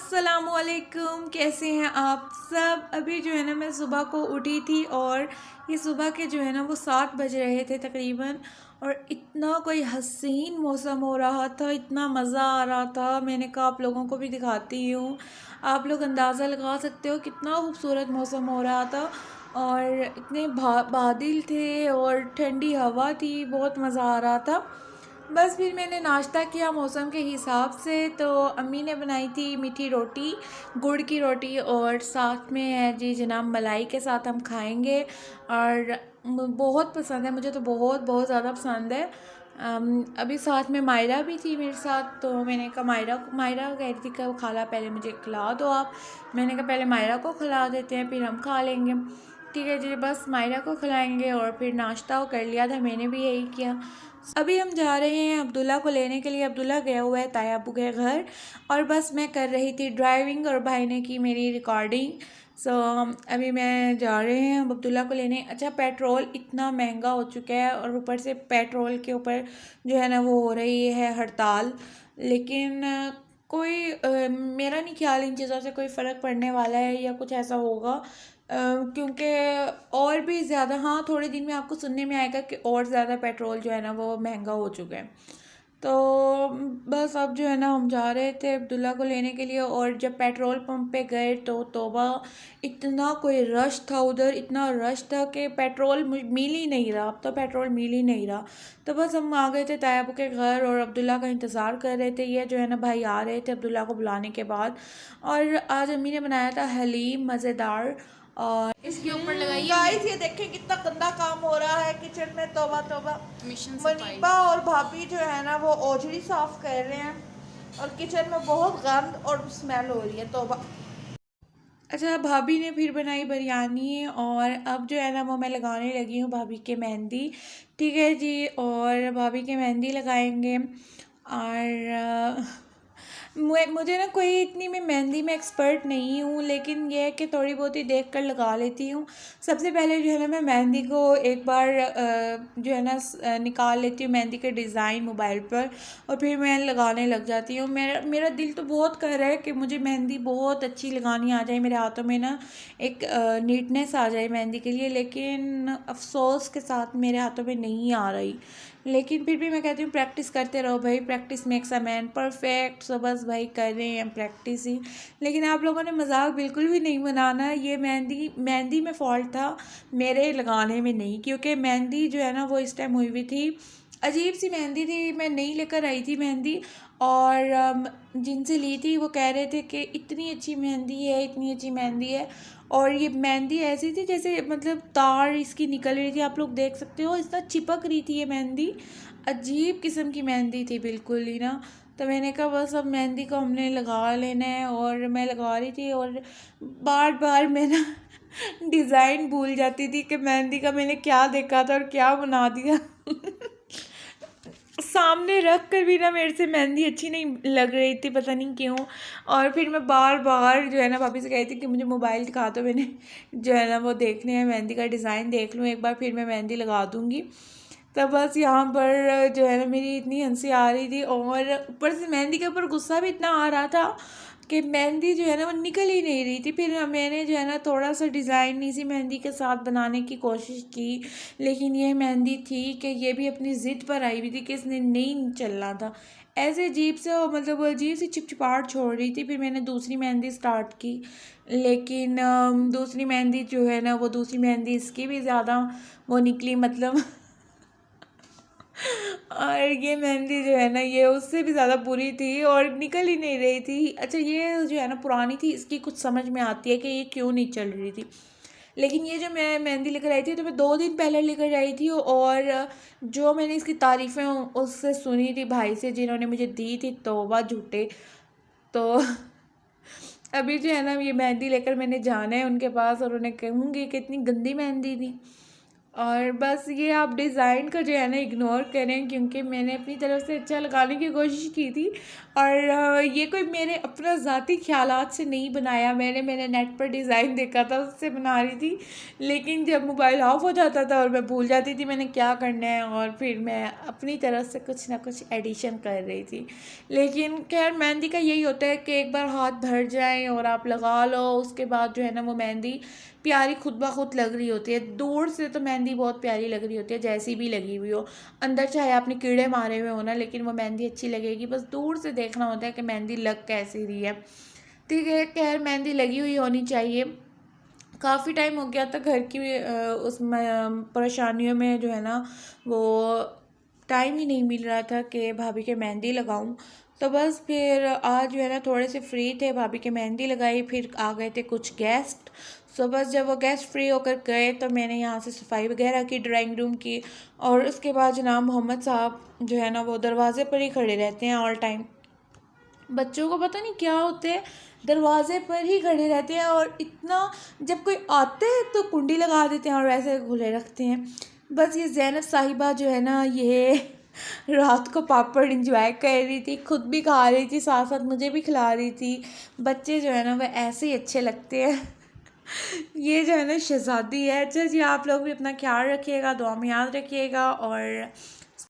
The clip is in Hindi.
अस्सलामुअलैकुम, कैसे हैं आप सब। अभी जो है ना मैं सुबह को उठी थी और ये सुबह के जो है ना वो 7 बज रहे थे तकरीबन। और इतना कोई हसीन मौसम हो रहा था, इतना मज़ा आ रहा था। मैंने कहा आप लोगों को भी दिखाती हूँ, आप लोग अंदाज़ा लगा सकते हो कितना खूबसूरत मौसम हो रहा था। और इतने बादल थे और ठंडी हवा थी, बहुत मज़ा आ रहा था। बस फिर मैंने नाश्ता किया मौसम के हिसाब से। तो अम्मी ने बनाई थी मीठी रोटी, गुड़ की रोटी, और साथ में है जी जनाब मलाई के साथ हम खाएंगे। और बहुत पसंद है मुझे, तो बहुत बहुत ज़्यादा पसंद है। अभी साथ में मायरा भी थी मेरे साथ, तो मैंने कहा मायरा कह रही थी कि खाला पहले मुझे खिला दो आप। मैंने कहा पहले मायरा को खिला देते हैं फिर हम खा लेंगे। ठीक है जी, बस मायरा को खिलाएंगे और फिर नाश्ता कर लिया था, मैंने भी यही किया। अभी हम जा रहे हैं अब्दुल्ला को लेने के लिए। अब्दुल्ला गया हुआ है ताया अब्बू के घर, और बस मैं कर रही थी ड्राइविंग और भाई ने की मेरी रिकॉर्डिंग। सो अभी मैं जा रहे हैं अब अब्दुल्ला को लेने। अच्छा, पेट्रोल इतना महंगा हो चुका है और ऊपर से पेट्रोल के ऊपर जो है ना वो हो रही है हड़ताल। लेकिन मेरा नहीं ख्याल इन चीज़ों से कोई फ़र्क पड़ने वाला है या कुछ ऐसा होगा। क्योंकि और भी ज़्यादा, हाँ, थोड़े दिन में आपको सुनने में आएगा कि और ज़्यादा पेट्रोल जो है ना वो महंगा हो चुका है। तो बस अब जो है ना हम जा रहे थे अब्दुल्ला को लेने के लिए, और जब पेट्रोल पंप पे गए तो तौबा, इतना कोई रश था उधर, इतना रश था कि पेट्रोल मिल ही नहीं रहा। अब तो पेट्रोल मिल ही नहीं रहा। तो बस हम आ गए थे तायाबू के घर और अब्दुल्ला का इंतज़ार कर रहे थे। ये जो है ना भाई आ रहे थे अब्दुल्ला को बुलाने के बाद। और आज अम्मी ने बनाया था हलीम मज़ेदार। और इसके ऊपर लगाइए। गाइस ये देखें कितना गंदा काम हो रहा है किचन में, तौबा तौबा। मिशन सफाई। मनीबा और भाभी जो है ना वो ओझड़ी साफ कर रहे हैं और किचन में बहुत गंद और स्मेल हो रही है, तौबा। अच्छा, भाभी ने फिर बनाई बिरयानी और अब जो है ना वो मैं लगाने लगी हूँ भाभी के मेहंदी। ठीक है जी, और भाभी के मेहंदी लगाएंगे। और मुझे ना कोई इतनी, मैं मेहंदी में एक्सपर्ट नहीं हूँ, लेकिन ये है कि थोड़ी बहुत ही देख कर लगा लेती हूँ। सबसे पहले जो है ना मैं मेहंदी को एक बार जो है ना निकाल लेती हूँ मेहंदी के डिज़ाइन मोबाइल पर, और फिर मैं लगाने लग जाती हूँ। मेरा मेरा दिल तो बहुत कर रहा है कि मुझे मेहंदी बहुत अच्छी लगानी आ जाए, मेरे हाथों में ना एक नीटनेस आ जाए मेहंदी के लिए, लेकिन अफसोस के साथ मेरे हाथों में नहीं आ रही। लेकिन फिर भी मैं कहती हूँ प्रैक्टिस करते रहो भाई, practice makes a man perfect. So बस भाई कर रहे हैं प्रैक्टिस ही। लेकिन आप लोगों ने मजाक बिल्कुल भी नहीं बनाना, ये मेहंदी में फ़ॉल्ट था, मेरे लगाने में नहीं। क्योंकि मेहंदी जो है ना वो इस टाइम हुई हुई थी, अजीब सी मेहंदी थी, मैं नहीं लेकर आई थी मेहंदी। और जिनसे ली थी वो कह रहे थे कि इतनी अच्छी मेहंदी है, इतनी अच्छी मेहंदी है। और ये मेहंदी ऐसी थी जैसे मतलब तार इसकी निकल रही थी, आप लोग देख सकते हो, इतना चिपक रही थी ये मेहंदी। अजीब किस्म की मेहंदी थी बिल्कुल ही ना। तो मैंने कहा बस अब मेहंदी को हमने लगा लेना है, और मैं लगा रही थी और बार बार मैं ना डिज़ाइन भूल जाती थी कि मेहंदी का मैंने क्या देखा था और क्या बना दिया। सामने रख कर भी ना मेरे से मेहंदी अच्छी नहीं लग रही थी, पता नहीं क्यों। और फिर मैं बार बार जो है ना भाभी से कही थी कि मुझे मोबाइल दिखा दो, मैंने जो है ना वो देखने हैं मेहंदी का डिज़ाइन देख लूँ एक बार, फिर मैं मेहंदी लगा दूँगी। तब बस यहाँ पर जो है ना मेरी इतनी हंसी आ रही थी, और ऊपर से मेहंदी के ऊपर गुस्सा भी इतना आ रहा था कि मेहंदी जो है ना वो निकल ही नहीं रही थी। फिर मैंने जो है ना थोड़ा सा डिज़ाइन इसी मेहंदी के साथ बनाने की कोशिश की, लेकिन ये मेहंदी थी कि ये भी अपनी ज़िद पर आई हुई थी कि इसने नहीं चलना था। ऐसे अजीब से, मतलब वो अजीब सी चिपचिपाहट छोड़ रही थी। फिर मैंने दूसरी मेहंदी स्टार्ट की, लेकिन दूसरी मेहंदी जो है ना वो दूसरी मेहंदी इसकी भी ज़्यादा वो निकली, मतलब और ये मेहंदी जो है ना ये उससे भी ज़्यादा बुरी थी और निकल ही नहीं रही थी। अच्छा, ये जो है ना पुरानी थी, इसकी कुछ समझ में आती है कि ये क्यों नहीं चल रही थी। लेकिन ये जो मैं मेहंदी लेकर आई थी तो मैं 2 दिन पहले लेकर आई थी, और जो मैंने इसकी तारीफ़ें उससे सुनी थी भाई से जिन्होंने मुझे दी थी, तौबा झूठे। तो अभी जो है ना ये मेहंदी लेकर मैंने जाना है उनके पास, और उन्हें कहूँगी कि इतनी गंदी मेहंदी थी। और बस ये आप डिज़ाइन का जो है ना इग्नोर करें, क्योंकि मैंने अपनी तरफ से अच्छा लगाने की कोशिश की थी और ये कोई मेरे अपना ज़ाती ख़्यालात से नहीं बनाया मैंने नेट पर डिज़ाइन देखा था उससे बना रही थी। लेकिन जब मोबाइल ऑफ हो जाता था और मैं भूल जाती थी मैंने क्या करना है, और फिर मैं अपनी तरफ से कुछ ना कुछ एडिशन कर रही थी। लेकिन खैर मेहंदी का यही होता है कि एक बार हाथ भर जाए और आप लगा लो, उसके बाद जो है ना वो मेहंदी प्यारी खुद ब खुद लग रही होती है। दूर से तो मेहंदी बहुत प्यारी लग रही होती है, जैसी भी लगी हुई हो। अंदर चाहे आपने कीड़े मारे हुए हो ना, लेकिन वो मेहंदी अच्छी लगेगी। बस दूर से देखना होता है कि मेहंदी लग कैसी रही है। ठीक है, खैर मेहंदी लगी हुई होनी चाहिए। काफ़ी टाइम हो गया था घर की उसमें परेशानियों में जो है ना वो टाइम ही नहीं मिल रहा था कि भाभी के मेहंदी लगाऊं। तो बस फिर आज जो है ना थोड़े से फ्री थे, भाभी के मेहंदी लगाई, फिर आ गए थे कुछ गेस्ट। सो बस जब वो गेस्ट फ्री होकर गए तो मैंने यहाँ से सफाई वगैरह की ड्राइंग रूम की। और उसके बाद जनाब मोहम्मद साहब जो है ना वो दरवाज़े पर ही खड़े रहते हैं ऑल टाइम। बच्चों को पता नहीं क्या होते हैं, दरवाजे पर ही खड़े रहते हैं, और इतना जब कोई आते हैं तो कुंडी लगा देते हैं और वैसे खुले रखते हैं। बस ये ज़ैनब साहिबा जो है ना ये रात को पापड़ इंजॉय कर रही थी, खुद भी खा रही थी, साथ साथ मुझे भी खिला रही थी। बच्चे जो है ना वह ऐसे ही अच्छे लगते हैं। ये जो है ना शहज़ादी है। अच्छा जी, आप लोग भी अपना ख्याल रखिएगा, दुआ में याद रखिएगा, और